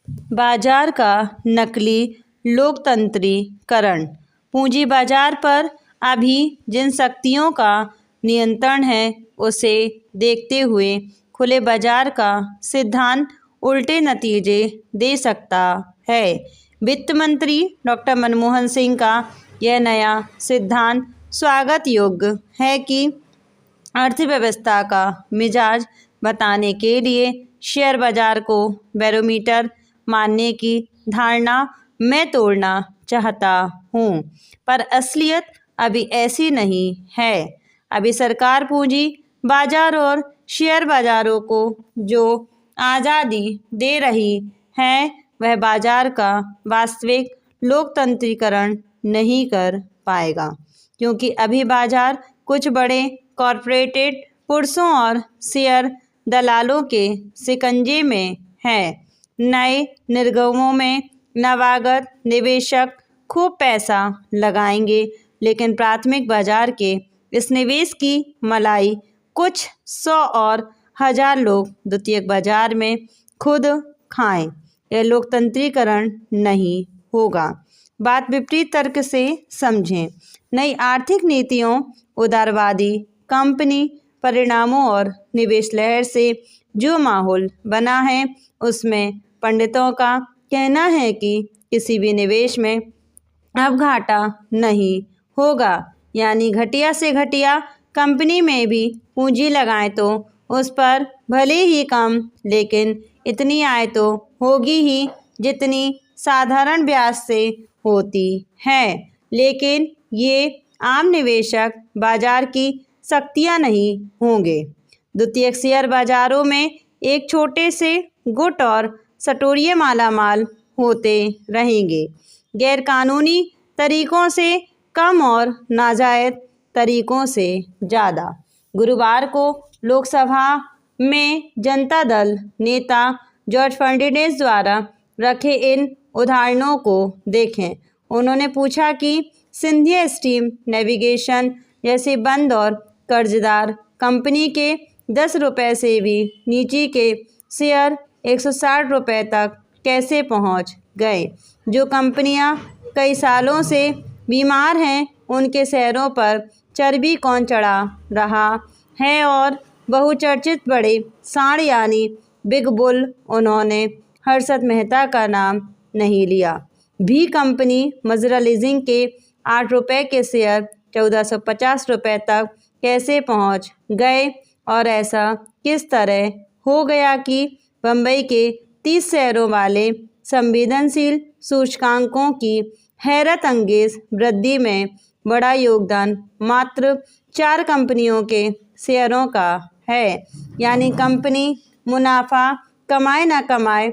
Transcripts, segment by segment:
बाजार का नकली लोकतंत्रीकरण। पूंजी बाजार पर अभी जिन शक्तियों का नियंत्रण है उसे देखते हुए खुले बाजार का सिद्धांत उल्टे नतीजे दे सकता है। वित्त मंत्री डॉक्टर मनमोहन सिंह का यह नया सिद्धांत स्वागत योग्य है कि अर्थव्यवस्था का मिजाज बताने के लिए शेयर बाजार को बैरोमीटर मानने की धारणा मैं तोड़ना चाहता हूँ, पर असलियत अभी ऐसी नहीं है। अभी सरकार पूंजी बाजार और शेयर बाजारों को जो आज़ादी दे रही है वह बाजार का वास्तविक लोकतंत्रीकरण नहीं कर पाएगा, क्योंकि अभी बाजार कुछ बड़े कॉरपोरेटेड पुरुषों और शेयर दलालों के शिकंजे में है। नए निर्गमों में नवागत निवेशक खूब पैसा लगाएंगे, लेकिन प्राथमिक बाजार के इस निवेश की मलाई कुछ 100 और 1000 लोग द्वितीयक बाजार में खुद खाएं। यह लोकतंत्रीकरण नहीं होगा। बात विपरीत तर्क से समझें। नई आर्थिक नीतियों, उदारवादी कंपनी परिणामों और निवेश लहर से जो माहौल बना है उसमें पंडितों का कहना है कि किसी भी निवेश में अब घाटा नहीं होगा, यानी घटिया से घटिया कंपनी में भी पूंजी लगाएं तो उस पर भले ही कम लेकिन इतनी आय तो होगी ही जितनी साधारण ब्याज से होती है। लेकिन ये आम निवेशक बाजार की शक्तियाँ नहीं होंगे। द्वितीयक शेयर बाजारों में एक छोटे से गुट और सटोरिये मालामाल होते रहेंगे, गैरकानूनी तरीकों से कम और नाजायज तरीकों से ज़्यादा। गुरुवार को लोकसभा में जनता दल नेता जॉर्ज फर्नांडिस द्वारा रखे इन उदाहरणों को देखें। उन्होंने पूछा कि सिंधिया स्टीम नेविगेशन जैसी बंद और कर्जदार कंपनी के 10 रुपये से भी नीचे के शेयर 160 रुपये तक कैसे पहुंच गए। जो कंपनियां कई सालों से बीमार हैं उनके शेयरों पर चर्बी कौन चढ़ा रहा है और बहुचर्चित बड़े सांड यानी बिग बुल, उन्होंने हर्षद मेहता का नाम नहीं लिया। भी कंपनी मजरा लीजिंग के 8 रुपये के शेयर 1450 रुपये तक कैसे पहुंच गए और ऐसा किस तरह हो गया कि बम्बई के 30 शहरों वाले संवेदनशील सूचकांकों की हैरत अंगेज वृद्धि में बड़ा योगदान मात्र 4 कंपनियों के शेयरों का है। यानी कंपनी मुनाफा कमाए ना कमाए,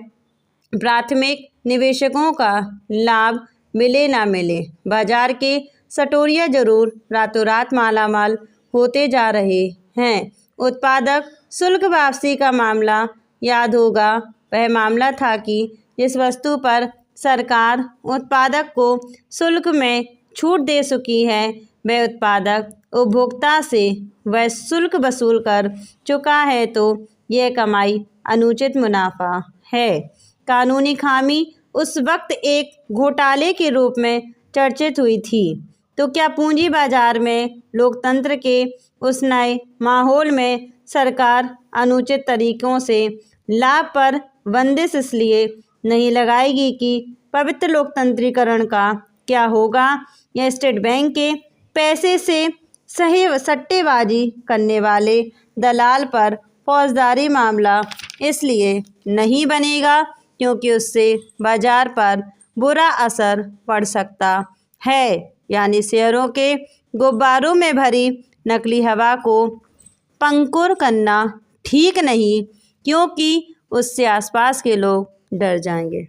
प्राथमिक निवेशकों का लाभ मिले ना मिले, बाजार के सटोरिया जरूर रातों रात मालामाल होते जा रहे हैं। उत्पादक शुल्क वापसी का मामला याद होगा। वह मामला था कि जिस वस्तु पर सरकार उत्पादक को शुल्क में छूट दे चुकी है वह उत्पादक उपभोक्ता से वह शुल्क वसूल कर चुका है, तो यह कमाई अनुचित मुनाफा है। कानूनी खामी उस वक्त एक घोटाले के रूप में चर्चित हुई थी। तो क्या पूंजी बाजार में लोकतंत्र के उस नए माहौल में सरकार अनुचित तरीकों से लाभ पर बंदिश इसलिए नहीं लगाएगी कि पवित्र लोकतंत्रीकरण का क्या होगा, या स्टेट बैंक के पैसे से सही सट्टेबाजी करने वाले दलाल पर फौजदारी मामला इसलिए नहीं बनेगा क्योंकि उससे बाजार पर बुरा असर पड़ सकता है। यानी शेयरों के गुब्बारों में भरी नकली हवा को पंकुर करना ठीक नहीं, क्योंकि उससे आसपास के लोग डर जाएंगे।